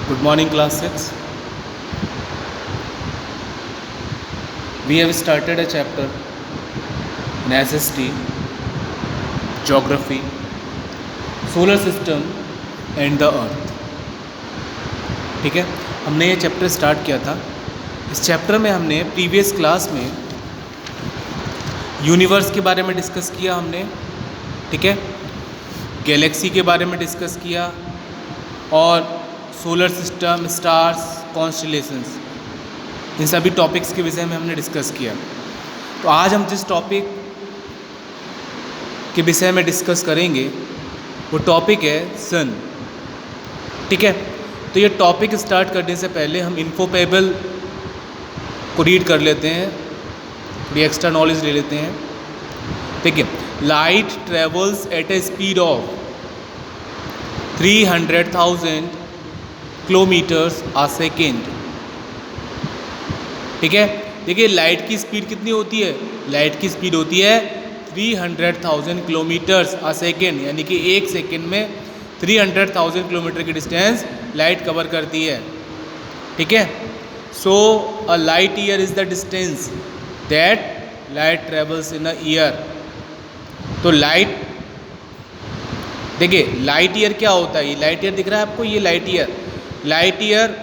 Good morning, class 6. We have started a chapter in SST, Geography, Solar System and the Earth. ठीक है, हमने ये chapter start किया था. इस चैप्टर में हमने प्रीवियस क्लास में यूनिवर्स के बारे में डिस्कस किया हमने. ठीक है, गैलेक्सी के बारे में डिस्कस किया और सोलर सिस्टम, स्टार्स, कॉन्स्टेलेशंस, इन सभी टॉपिक्स के विषय में हमने डिस्कस किया. तो आज हम जिस टॉपिक के विषय में डिस्कस करेंगे वो टॉपिक है सन. ठीक है, तो ये टॉपिक स्टार्ट करने से पहले हम इन्फोपेबल को रीड कर लेते हैं, थोड़ी एक्स्ट्रा नॉलेज ले लेते हैं. ठीक है, light travels at a speed of 300,000 kilometres a second. ठीक है, देखिए लाइट की स्पीड कितनी होती है. लाइट की स्पीड होती है 300,000 किलोमीटर्स आ सेकेंड, यानी कि एक सेकेंड में 300,000 किलोमीटर की डिस्टेंस लाइट कवर करती है. ठीक है, so a light year is the distance that light travels in a year. तो लाइट, देखिए लाइट ईयर क्या होता है. ये लाइट ईयर दिख रहा है आपको, ये लाइट ईयर. लाइट ईयर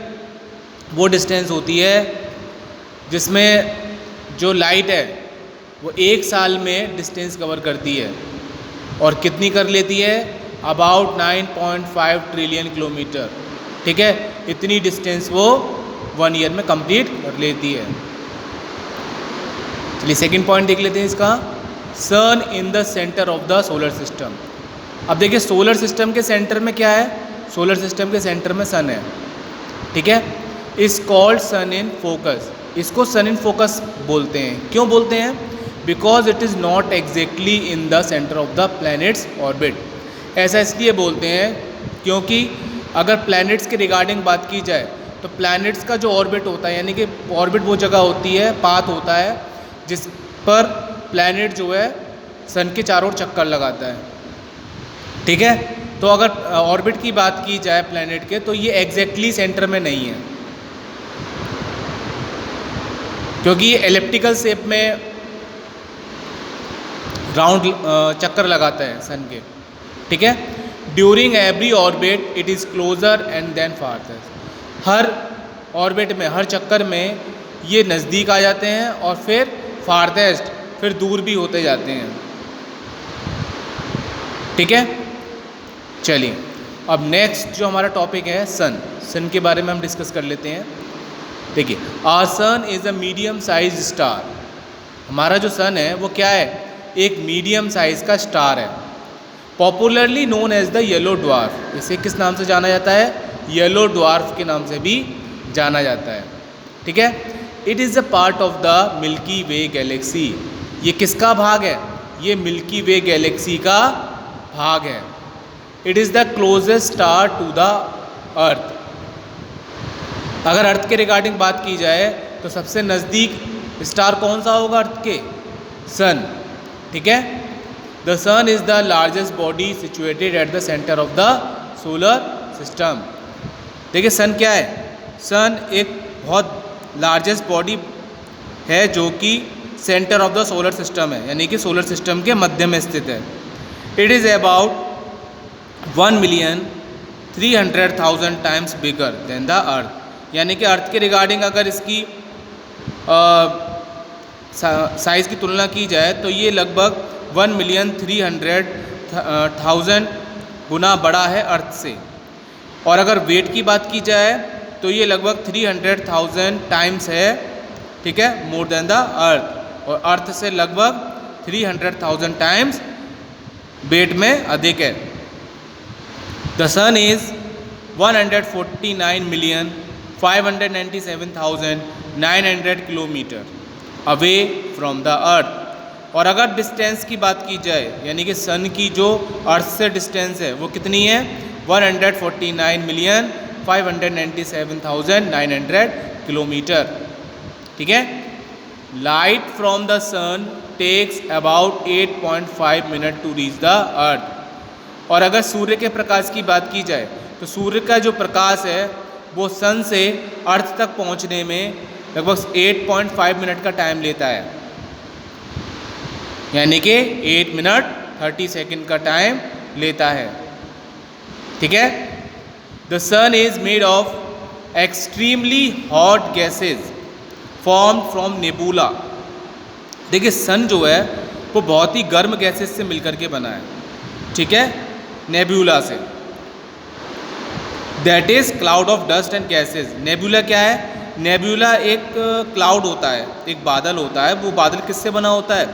वो डिस्टेंस होती है जिसमें जो लाइट है वो एक साल में डिस्टेंस कवर करती है. और कितनी कर लेती है? About 9.5 trillion kilometre. ठीक है, इतनी डिस्टेंस वो 1 ईयर में कंप्लीट कर लेती है. चलिए सेकंड पॉइंट देख लेते हैं इसका. Sun in the centre of the solar system. अब देखिए सोलर सिस्टम के सेंटर में क्या है. सोलर सिस्टम के सेंटर में सन है. ठीक है, इस कॉल्ड सन इन फोकस. इसको सन इन फोकस बोलते हैं. क्यों बोलते हैं? Because it is not exactly in the centre of the planets orbit. ऐसा इसलिए बोलते हैं क्योंकि अगर प्लैनेट्स के रिगार्डिंग बात की जाए तो प्लैनेट्स का जो ऑर्बिट होता है, यानी कि ऑर्बिट वो जगह होती है, पाथ होता है जिस पर प्लैनेट जो है सन के चारों ओर चक्कर लगाता है. ठीक है, तो अगर ऑर्बिट की बात की जाए प्लैनेट के तो ये एग्जैक्टली सेंटर में नहीं है, क्योंकि ये एलिप्टिकल शेप में राउंड चक्कर लगाता है सन के. ठीक है, during every orbit it is closer and then farther. हर ऑर्बिट में, हर चक्कर में ये नज़दीक आ जाते हैं और फिर फारदेस्ट, फिर दूर भी होते जाते हैं. ठीक है, चलिए अब नेक्स्ट जो हमारा टॉपिक है सन. सन के बारे में हम डिस्कस कर लेते हैं. देखिए, our sun is a medium size star. हमारा जो सन है वो क्या है? एक मीडियम साइज का स्टार है. Popularly known as the yellow dwarf. इसे किस नाम से जाना जाता है? येलो ड्वार्फ के नाम से भी जाना जाता है. ठीक है, it is a part of the milky way Galaxy. ये किसका भाग है? ये मिल्की वे गैलेक्सी का भाग है. It is the closest star to the earth. अगर अर्थ के रिगार्डिंग बात की जाए तो सबसे नज़दीक स्टार कौन सा होगा अर्थ के? सन. ठीक है, the sun is the largest body situated at the centre of the solar system. देखिए सन क्या है? सन एक बहुत लार्जेस्ट बॉडी है जो कि centre of the solar system है, यानी कि सोलर सिस्टम के मध्य में स्थित है. It is about 1,300,000 times bigger than the earth. यानी कि अर्थ के रिगार्डिंग अगर इसकी साइज़ की तुलना की जाए तो ये लगभग 1,300,000 गुना बड़ा है अर्थ से. और अगर वेट की बात की जाए तो ये लगभग 300,000 टाइम्स है. ठीक है, मोर देन द अर्थ. और अर्थ से लगभग 300,000 टाइम्स वेट में अधिक है. The sun is 149,597,900 kilometre away from the earth. और अगर डिस्टेंस की बात की जाए, यानी कि सन की जो अर्थ से डिस्टेंस है वो कितनी है? 149,597,900 किलोमीटर. ठीक है, light from the sun takes about 8.5 minute to reach the earth. और अगर सूर्य के प्रकाश की बात की जाए तो सूर्य का जो प्रकाश है वो सन से अर्थ तक पहुंचने में लगभग 8.5 मिनट का टाइम लेता है, यानी कि 8 मिनट 30 सेकेंड का टाइम लेता है। ठीक है। The sun is made of extremely hot gases form from nebula. देखिए सन जो है वो बहुत ही गर्म गैसेस से मिलकर के बना है, ठीक है, नेबुला से। That is cloud of dust and gases. Nebula क्या है? नेबुला एक क्लाउड होता है, एक बादल होता है। वो बादल किससे बना होता है?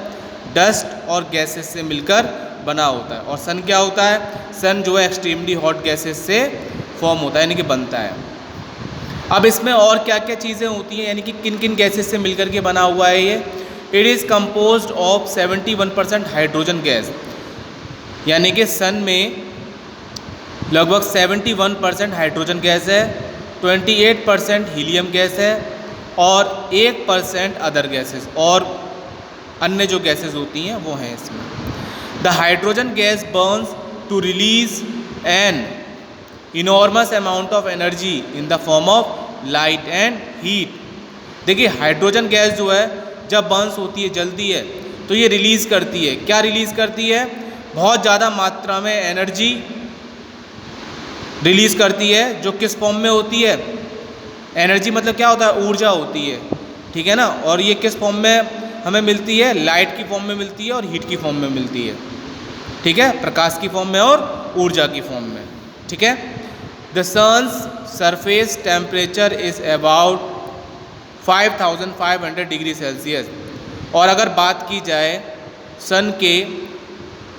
डस्ट और गैसेस से मिलकर बना होता है। और सन क्या होता है? सन जो है एक्सट्रीमली हॉट गैसेस से फॉर्म होता है, यानी कि बनता है। अब इसमें और क्या क्या चीज़ें होती हैं, यानी कि किन किन गैसेस से मिलकर के बना हुआ है ये? It is composed of 71% hydrogen gas, यानी कि सन में लगभग 71% हाइड्रोजन गैस है, 28% हीलियम गैस है और 1% अदर गैसेस, और अन्य जो गैसेस होती हैं वो हैं इसमें। The hydrogen gas burns to release an enormous amount of energy in the form of light and heat. देखिए हाइड्रोजन गैस जो है जब बर्न्स होती है, जलती है, तो ये रिलीज़ करती है। क्या रिलीज़ करती है? बहुत ज़्यादा मात्रा में एनर्जी रिलीज़ करती है, जो किस फॉर्म में होती है? एनर्जी मतलब क्या होता है? ऊर्जा होती है, ठीक है ना। और ये किस फॉर्म में हमें मिलती है? लाइट की फॉर्म में मिलती है और हीट की फॉर्म में मिलती है, ठीक है, प्रकाश की फॉर्म में और ऊर्जा की फॉर्म में, ठीक है। The sun's surface temperature is about 5500 degree Celsius. और अगर बात की जाए सन के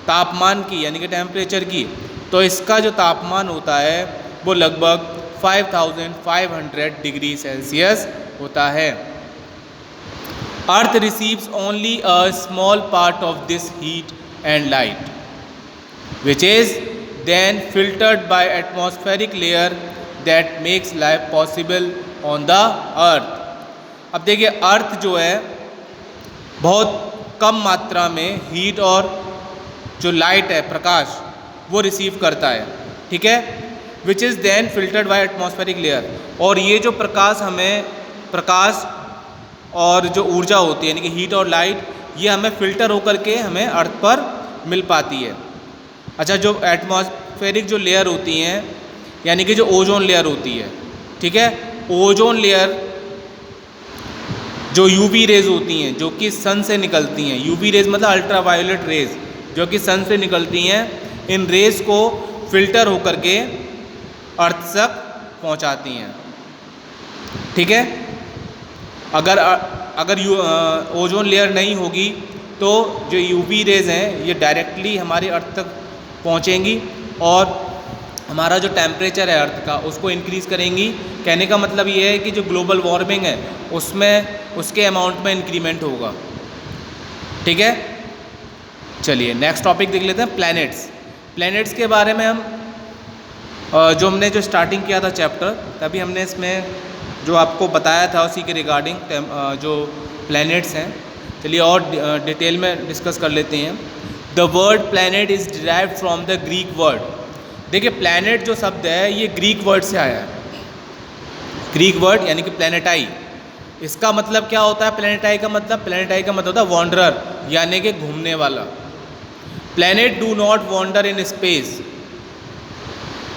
तापमान की, यानी कि टेम्परेचर की, तो इसका जो तापमान होता है वो लगभग 5500 डिग्री सेल्सियस होता है। Earth receives only a small part of this heat and light which is then filtered by atmospheric layer that makes life possible on the earth. अब देखिए अर्थ जो है बहुत कम मात्रा में हीट और जो लाइट है, प्रकाश, वो रिसीव करता है, ठीक है, which is then filtered by atmospheric layer. और ये जो प्रकाश हमें, प्रकाश और जो ऊर्जा होती है, यानी कि हीट और लाइट, ये हमें फ़िल्टर होकर के हमें अर्थ पर मिल पाती है। अच्छा, जो एटमॉस्फेरिक जो लेयर होती हैं, यानी कि जो ओजोन लेयर होती है, ठीक है, ओजोन लेयर जो यूवी रेज होती हैं जो कि सन से निकलती हैं, यूवी रेज मतलब अल्ट्रावायोलेट रेज जो कि सन से निकलती हैं, इन रेज को फिल्टर होकर के अर्थ तक पहुंचाती हैं, ठीक है। अगर ओजोन लेयर नहीं होगी तो जो यूवी रेज हैं ये डायरेक्टली हमारे अर्थ तक पहुंचेंगी और हमारा जो टेम्परेचर है अर्थ का उसको इंक्रीज़ करेंगी। कहने का मतलब ये है कि जो ग्लोबल वार्मिंग है उसमें उसके अमाउंट में इंक्रीमेंट होगा, ठीक है। चलिए नेक्स्ट टॉपिक देख लेते हैं, प्लैनेट्स। प्लैनेट्स के बारे में हम जो हमने जो स्टार्टिंग किया था चैप्टर, तभी हमने इसमें जो आपको बताया था उसी के रिगार्डिंग जो प्लैनेट्स हैं। चलिए और डिटेल में डिस्कस कर लेते हैं। The word planet is derived from the Greek word. देखिए प्लैनेट जो शब्द है ये ग्रीक वर्ड से आया है, ग्रीक वर्ड यानी कि प्लैनेटाई। इसका मतलब क्या होता है? प्लैनेटाई का मतलब होता है वॉन्डरर, यानी कि घूमने वाला। Planet do not wander in space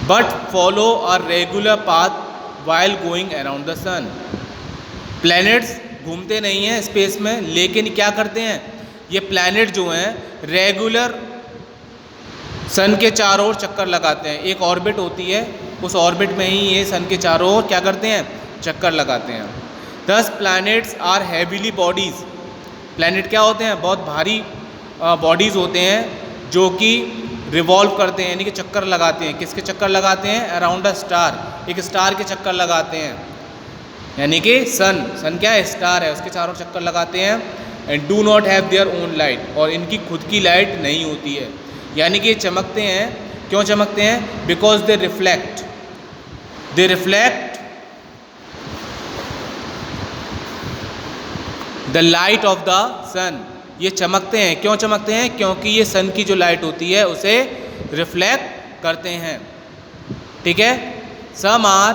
but follow a regular path while going around the sun. Planets घूमते नहीं हैं स्पेस में, लेकिन क्या करते हैं? ये प्लैनेट जो हैं रेगुलर सन के चारों ओर चक्कर लगाते हैं। एक ऑर्बिट होती है, उस ऑर्बिट में ही ये सन के चारों ओर क्या करते हैं? चक्कर लगाते हैं। Thus planets are heavily bodies. Planet क्या होते हैं? बहुत भारी बॉडीज़ होते हैं जो कि रिवॉल्व करते हैं, यानी कि चक्कर लगाते हैं। किसके चक्कर लगाते हैं? अराउंड अ स्टार, एक स्टार के चक्कर लगाते हैं, यानी कि सन क्या है? स्टार है, उसके चारों चक्कर लगाते हैं। And do not have their own light, और इनकी खुद की लाइट नहीं होती है, यानी कि ये चमकते हैं। क्यों चमकते हैं? Because they reflect the light of the sun. ये चमकते हैं, क्यों चमकते हैं? क्योंकि ये सन की जो लाइट होती है उसे रिफ्लेक्ट करते हैं, ठीक है। Some are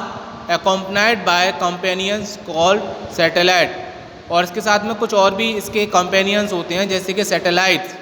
accompanied by companions called satellite। और इसके साथ में कुछ और भी इसके कंपेनियंस होते हैं जैसे कि सैटेलाइट्स,